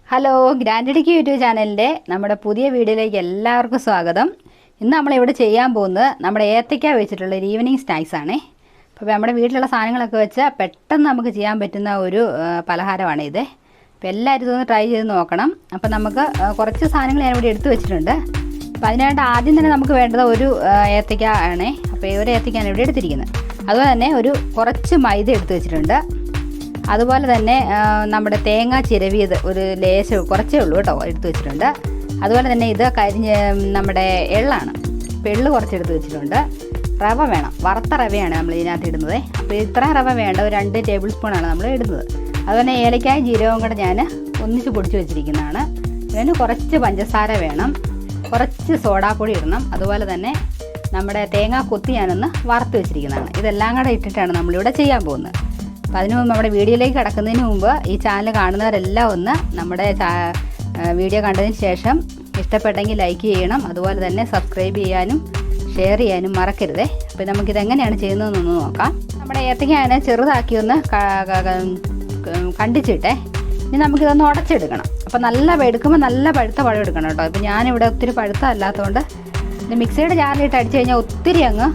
Hello ഗ്രാൻഡിഡിക്ക് YouTube ചാനലിൻ്റെ നമ്മുടെ പുതിയ വീഡിയോയിലേക്ക് എല്ലാവർക്കും സ്വാഗതം. ഇന്ന് നമ്മളിവിടെ ചെയ്യാൻ പോകുന്നത് നമ്മുടെ ഏത്തയ്ക്ക വെച്ചിട്ടുള്ള ഒരു ഈവനിങ് സ്നാക്സ് ആണേ. അപ്പോൾ നമ്മുടെ വീട്ടിലുള്ള സാധനങ്ങളൊക്കെ വെച്ചാൽ പെട്ടെന്ന് നമുക്ക് ചെയ്യാൻ പറ്റുന്ന ഒരു പലഹാരമാണ് ഇത്. അപ്പോൾ എല്ലാവരും ഇതൊന്ന് ട്രൈ ചെയ്ത് നോക്കണം. അപ്പോൾ നമുക്ക് കുറച്ച് സാധനങ്ങൾ ഞാനിവിടെ എടുത്തു വെച്ചിട്ടുണ്ട്. അപ്പോൾ അതിനായിട്ട് ആദ്യം തന്നെ നമുക്ക് വേണ്ടത് ഒരു ഏത്തയ്ക്ക ആണേ. അപ്പോൾ ഒരു ഏത്തയ്ക്കാണ് ഇവിടെ എടുത്തിരിക്കുന്നത്. അതുപോലെ തന്നെ കുറച്ച് മൈദ എടുത്ത് വെച്ചിട്ടുണ്ട്. അതുപോലെ തന്നെ നമ്മുടെ തേങ്ങ ചിരവിയത് ഒരു കുറച്ചേ ഉള്ളൂ കേട്ടോ എടുത്ത് വെച്ചിട്ടുണ്ട്. അതുപോലെ തന്നെ ഇത് നമ്മുടെ എള്ളാണ്. അപ്പോൾ എള്ള് കുറച്ചെടുത്ത് വെച്ചിട്ടുണ്ട്. റവ വേണം, വറുത്ത റവയാണ് നമ്മൾ ഇതിനകത്ത് ഇടുന്നത്. അപ്പോൾ ഇത്ര റവ വേണ്ട, ഒരു 2 ടേബിൾ സ്പൂണാണ് നമ്മൾ ഇടുന്നത്. അതുപോലെ ഏലക്കായും ജീരകവും കൂടെ ഞാൻ ഒന്നിച്ച് പൊടിച്ച് വെച്ചിരിക്കുന്നതാണ്. ഇതിന് കുറച്ച് പഞ്ചസാര വേണം, കുറച്ച് സോഡാപ്പൊടി ഇടണം. അതുപോലെ തന്നെ നമ്മുടെ തേങ്ങ കൊത്തി ഞാനൊന്ന് വറുത്ത് വെച്ചിരിക്കുന്നതാണ്. ഇതെല്ലാം കൂടെ ഇട്ടിട്ടാണ് നമ്മളിവിടെ ചെയ്യാൻ പോകുന്നത്. അപ്പോൾ അതിന് മുമ്പ് നമ്മുടെ വീഡിയോയിലേക്ക് കിടക്കുന്നതിന് മുമ്പ് ഈ ചാനൽ കാണുന്നവരെല്ലാം ഒന്ന് നമ്മുടെ വീഡിയോ കണ്ടതിന് ശേഷം ഇഷ്ടപ്പെട്ടെങ്കിൽ ലൈക്ക് ചെയ്യണം. അതുപോലെ തന്നെ സബ്സ്ക്രൈബ് ചെയ്യാനും ഷെയർ ചെയ്യാനും മറക്കരുതേ. അപ്പോൾ നമുക്കിതെങ്ങനെയാണ് ചെയ്യുന്നതെന്നൊന്ന് നോക്കാം. നമ്മുടെ ഏത്തയ്ക്ക ചെറുതാക്കി ഒന്ന് കണ്ടിച്ചിട്ടേ ഇനി നമുക്കിതൊന്ന് ഉടച്ചെടുക്കണം. അപ്പോൾ എടുക്കുമ്പോൾ നല്ല പഴുത്ത പഴം എടുക്കണം കേട്ടോ. ഇപ്പോൾ ഞാനിവിടെ ഒത്തിരി പഴുത്ത അല്ലാത്തതുകൊണ്ട് ഇത് മിക്സിയുടെ ജാറിലിട്ട് അടിച്ച് കഴിഞ്ഞാൽ ഒത്തിരി അങ്ങ്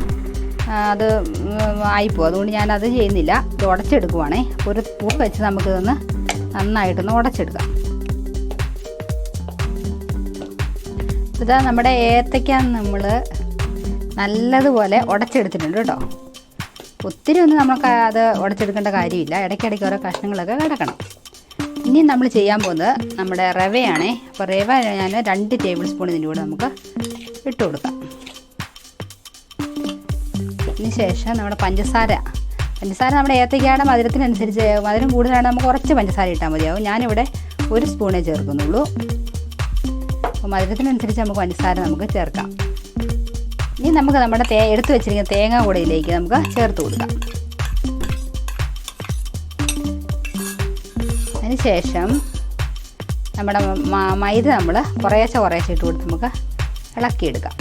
അത് ആയിപ്പോവും. അതുകൊണ്ട് ഞാനത് ചെയ്യുന്നില്ല, ഇത് ഉടച്ചെടുക്കുവാണേ. അപ്പോൾ ഒരു സ്പൂൺ വെച്ച് നമുക്കിതൊന്ന് നന്നായിട്ടൊന്ന് ഉടച്ചെടുക്കാം. ഇതാ നമ്മുടെ ഏത്തയ്ക്ക നമ്മൾ നല്ലതുപോലെ ഉടച്ചെടുത്തിട്ടുണ്ട് കേട്ടോ. ഒത്തിരി ഒന്നും നമുക്ക് അത് ഉടച്ചെടുക്കേണ്ട കാര്യമില്ല. ഇടയ്ക്കിടയ്ക്ക് ഓരോ കഷ്ണങ്ങളൊക്കെ കിടക്കണം. ഇനി നമ്മൾ ചെയ്യാൻ പോകുന്നത് നമ്മുടെ റവയാണേ. അപ്പോൾ റവ ഞാൻ 2 ടേബിൾ സ്പൂൺ ഇതിൻ്റെ കൂടെ നമുക്ക് ഇട്ട് കൊടുക്കാം. അതിന് ശേഷം നമ്മുടെ പഞ്ചസാര നമ്മുടെ ഏത്തയ്ക്കയുടെ മധുരത്തിനനുസരിച്ച്, മധുരം കൂടുതലാണ് നമുക്ക് കുറച്ച് പഞ്ചസാര ഇട്ടാൽ മതിയാവും. ഞാനിവിടെ 1 സ്പൂണേ ചേർക്കുന്നുള്ളൂ. അപ്പോൾ മധുരത്തിനനുസരിച്ച് നമുക്ക് പഞ്ചസാര നമുക്ക് ചേർക്കാം. ഇനി നമുക്ക് നമ്മുടെ എടുത്ത് വെച്ചിരിക്കുന്ന തേങ്ങ കൂടെ ഇതിലേക്ക് നമുക്ക് ചേർത്ത് കൊടുക്കാം. അതിന് ശേഷം നമ്മുടെ മൈദ നമ്മൾ കുറേശ്ശെ ഇട്ട് കൊടുത്ത് നമുക്ക് ഇളക്കിയെടുക്കാം.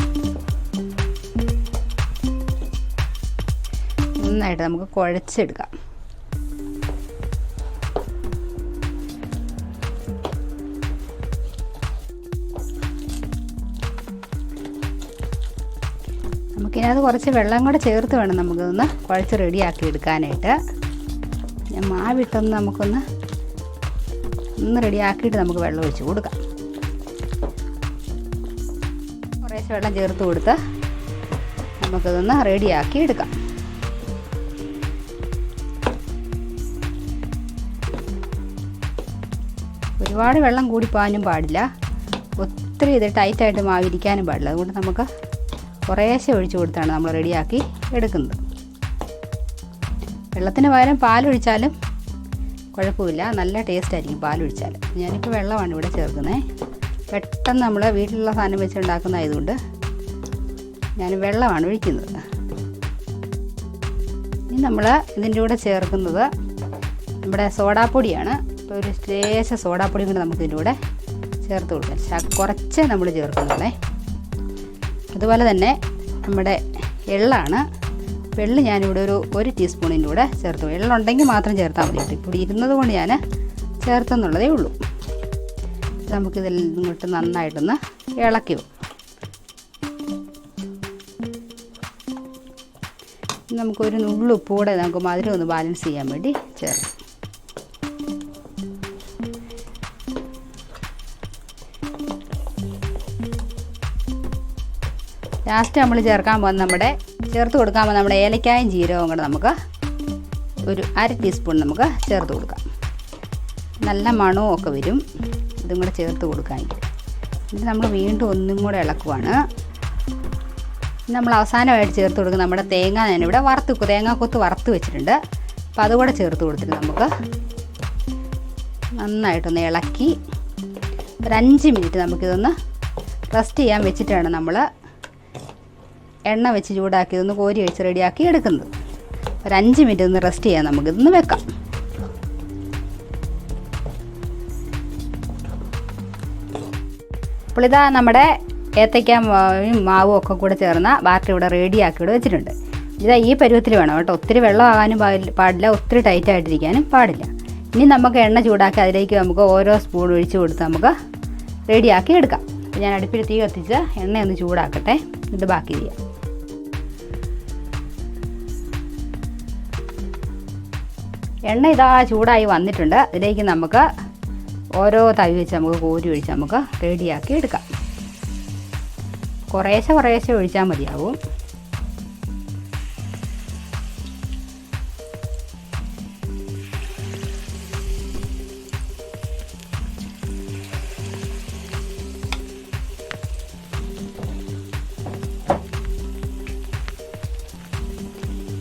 നന്നായിട്ട് നമുക്ക് കുഴച്ചെടുക്കാം. നമുക്കിതിനകത്ത് കുറച്ച് വെള്ളം കൂടെ ചേർത്ത് വേണം നമുക്കിതൊന്ന് കുഴച്ച് റെഡിയാക്കി എടുക്കാനായിട്ട്. ഞാൻ മാവിട്ടൊന്ന് നമുക്കൊന്ന് റെഡിയാക്കിയിട്ട് നമുക്ക് വെള്ളം ഒഴിച്ച് കൊടുക്കാം. കുറേശ്ശെ വെള്ളം ചേർത്ത് കൊടുത്ത് നമുക്കിതൊന്ന് റെഡിയാക്കി എടുക്കാം. ഒരുപാട് വെള്ളം കൂടി പോകാനും പാടില്ല, ഒത്തിരി ഇത് ടൈറ്റായിട്ട് മാവിരിക്കാനും പാടില്ല. അതുകൊണ്ട് നമുക്ക് കുറേശ്ശെ ഒഴിച്ച് കൊടുത്താണ് നമ്മൾ റെഡിയാക്കി എടുക്കുന്നത്. വെള്ളത്തിന് പകരം പാലൊഴിച്ചാലും കുഴപ്പമില്ല, നല്ല ടേസ്റ്റ് ആയിരിക്കും പാലൊഴിച്ചാൽ. ഞാനിപ്പോൾ വെള്ളമാണ് ഇവിടെ ചേർക്കുന്നത്. പെട്ടെന്ന് നമ്മൾ വീട്ടിലുള്ള സാധനം വെച്ച് ഉണ്ടാക്കുന്നതായതുകൊണ്ട് ഞാൻ വെള്ളമാണ് ഒഴിക്കുന്നത്. ഇനി നമ്മൾ ഇതിൻ്റെ കൂടെ ചേർക്കുന്നത് നമ്മുടെ സോഡാപ്പൊടിയാണ്. അപ്പോൾ ഒരു ലേശ സോഡാപ്പൊടി കൊണ്ട് നമുക്ക് ഇതിൻ്റെ കൂടെ ചേർത്ത് കൊടുക്കാം. കുറച്ചേ നമ്മൾ ചേർക്കുന്നുള്ളേ. അതുപോലെ തന്നെ നമ്മുടെ എള്ളാണ്. എള്ള് ഞാനിവിടെ ഒരു ടീസ്പൂണിൻ്റെ കൂടെ ചേർത്ത്. എള്ളുണ്ടെങ്കിൽ മാത്രം ചേർത്താൽ മതി. ഇപ്പോൾ ഇരുന്നത് കൊണ്ട് ഞാൻ ചേർത്തെന്നുള്ളതേ ഉള്ളൂ. നമുക്കിതിൽ ഇങ്ങോട്ട് നന്നായിട്ടൊന്ന് ഇളക്കി വെക്കും. നമുക്കൊരു നുള്ളുപ്പ് കൂടെ നമുക്ക് മധുരം ഒന്ന് ബാലൻസ് ചെയ്യാൻ വേണ്ടി ചേർക്കാം. ലാസ്റ്റ് നമ്മൾ ചേർത്ത് കൊടുക്കാൻ പോകുന്ന നമ്മുടെ ഏലക്കായും ജീരകവും കൂടെ നമുക്ക് ഒരു 1/2 ടീസ്പൂൺ നമുക്ക് ചേർത്ത് കൊടുക്കാം. നല്ല മണവും ഒക്കെ വരും ഇതും കൂടെ ചേർത്ത് കൊടുക്കാമെങ്കിൽ. ഇത് നമ്മൾ വീണ്ടും ഒന്നും കൂടെ ഇളക്കുവാണ്. നമ്മൾ അവസാനമായിട്ട് ചേർത്ത് കൊടുക്കുക നമ്മുടെ തേങ്ങ ഞാനിവിടെ തേങ്ങാക്കൊത്ത് വറുത്ത് വെച്ചിട്ടുണ്ട്. അപ്പോൾ അതുകൂടെ ചേർത്ത് കൊടുത്തിട്ട് നമുക്ക് നന്നായിട്ടൊന്ന് ഇളക്കി ഒരു 5 മിനിറ്റ് നമുക്കിതൊന്ന് റെസ്റ്റ് ചെയ്യാൻ വെച്ചിട്ടാണ് നമ്മൾ എണ്ണ വെച്ച് ചൂടാക്കി ഇതൊന്ന് കോരി ഒഴിച്ച് റെഡിയാക്കി എടുക്കുന്നത്. ഒരു 5 മിനിറ്റ് ഒന്ന് റെസ്റ്റ് ചെയ്യാൻ നമുക്കിതൊന്ന് വെക്കാം. അപ്പോൾ ഇതാ നമ്മുടെ ഏത്തയ്ക്ക മാവും ഒക്കെ കൂടെ ചേർന്ന ബാറ്ററി ഇവിടെ റെഡിയാക്കി ഇവിടെ വെച്ചിട്ടുണ്ട്. ഇതാ ഈ പരുവത്തിൽ വേണം കേട്ടോ. ഒത്തിരി വെള്ളമാകാനും പാടില്ല, ഒത്തിരി ടൈറ്റായിട്ടിരിക്കാനും പാടില്ല. ഇനി നമുക്ക് എണ്ണ ചൂടാക്കി അതിലേക്ക് നമുക്ക് ഓരോ സ്പൂൺ ഒഴിച്ച് കൊടുത്ത് നമുക്ക് റെഡിയാക്കി എടുക്കാം. അപ്പോൾ ഞാൻ അടുപ്പിൽ തീ കത്തിച്ച് എണ്ണ ഒന്ന് ചൂടാക്കട്ടെ, എന്നിട്ട് ബാക്കി ചെയ്യാം. എണ്ണ ഇതാ ചൂടായി വന്നിട്ടുണ്ട്. അതിലേക്ക് നമുക്ക് ഓരോ തവി വെച്ച് നമുക്ക് കോരി ഒഴിച്ച് നമുക്ക് റെഡിയാക്കി എടുക്കാം. കുറേശ്ശെ കുറേശ്ശെ ഒഴിച്ചാൽ മതിയാവും.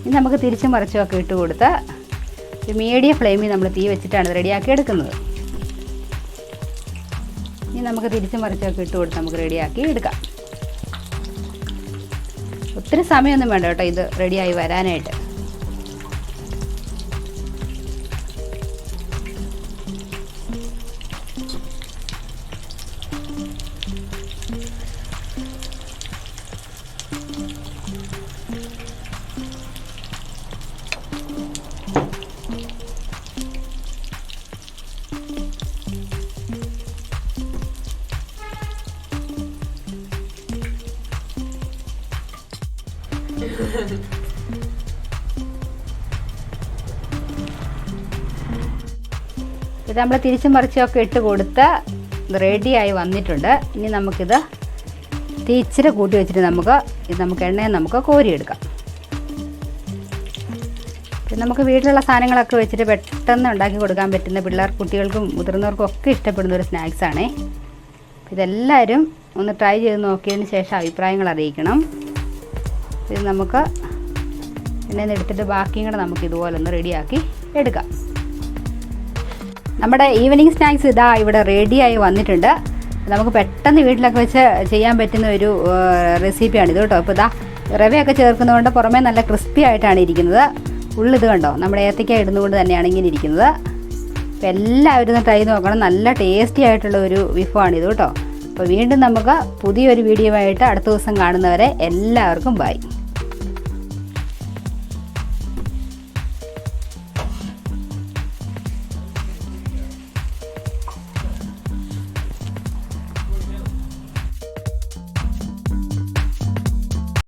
ഇനി നമുക്ക് തിരിച്ചും മറിച്ചുമൊക്കെ ഇട്ട് കൊടുത്ത് ഒരു മീഡിയം ഫ്ലെയിമിൽ നമ്മൾ തീ വെച്ചിട്ടാണ് റെഡിയാക്കി എടുക്കുന്നത്. ഇനി നമുക്ക് തിരിച്ചും മറിച്ചൊക്കെ ഇട്ട് കൊടുത്ത് നമുക്ക് റെഡിയാക്കി എടുക്കാം. ഒത്തിരി സമയമൊന്നും വേണ്ട കേട്ടോ ഇത് റെഡിയായി വരാനായിട്ട്. ഇത് നമ്മൾ തിരിച്ചും മറിച്ചൊക്കെ ഇട്ട് കൊടുത്ത് റെഡിയായി വന്നിട്ടുണ്ട്. ഇനി നമുക്കിത് തീ ഇച്ചിരി കൂട്ടി വെച്ചിട്ട് നമുക്ക് എണ്ണയെ നമുക്ക് കോരിയെടുക്കാം. പിന്നെ നമുക്ക് വീട്ടിലുള്ള സാധനങ്ങളൊക്കെ വെച്ചിട്ട് പെട്ടെന്ന് ഉണ്ടാക്കി കൊടുക്കാൻ പറ്റുന്ന കുട്ടികൾക്കും മുതിർന്നവർക്കും ഒക്കെ ഇഷ്ടപ്പെടുന്ന ഒരു സ്നാക്സാണേ. ഇതെല്ലാവരും ഒന്ന് ട്രൈ ചെയ്ത് നോക്കിയതിന് ശേഷം അഭിപ്രായങ്ങൾ അറിയിക്കണം. ഇത് നമുക്ക് എണ്ണയിൽ എടുത്തിട്ട് ബാക്കിയും കൂടെ നമുക്ക് ഇതുപോലെ ഒന്ന് റെഡിയാക്കി എടുക്കാം. നമ്മുടെ ഈവനിങ് സ്നാക്സ് ഇതാ ഇവിടെ റെഡിയായി വന്നിട്ടുണ്ട്. നമുക്ക് പെട്ടെന്ന് വീട്ടിലൊക്കെ വെച്ച് ചെയ്യാൻ പറ്റുന്ന ഒരു റെസിപ്പിയാണിത് കേട്ടോ. ഇപ്പോൾ ഇതാ റവയൊക്കെ ചേർക്കുന്നതുകൊണ്ട് പുറമേ നല്ല ക്രിസ്പി ആയിട്ടാണ് ഇരിക്കുന്നത്. ഉള്ളിത് കണ്ടോ, നമ്മുടെ ഏത്തയ്ക്ക ഇടുന്നതുകൊണ്ട് തന്നെയാണ് ഇങ്ങനെ ഇരിക്കുന്നത്. അപ്പോൾ എല്ലാവരും ഒന്ന് ട്രൈ നോക്കണം. നല്ല ടേസ്റ്റി ആയിട്ടുള്ള ഒരു വിഭവമാണിത് കേട്ടോ. അപ്പോൾ വീണ്ടും നമുക്ക് പുതിയൊരു വീഡിയോ ആയിട്ട് അടുത്ത ദിവസം കാണുന്നവരെ എല്ലാവർക്കും ബൈ.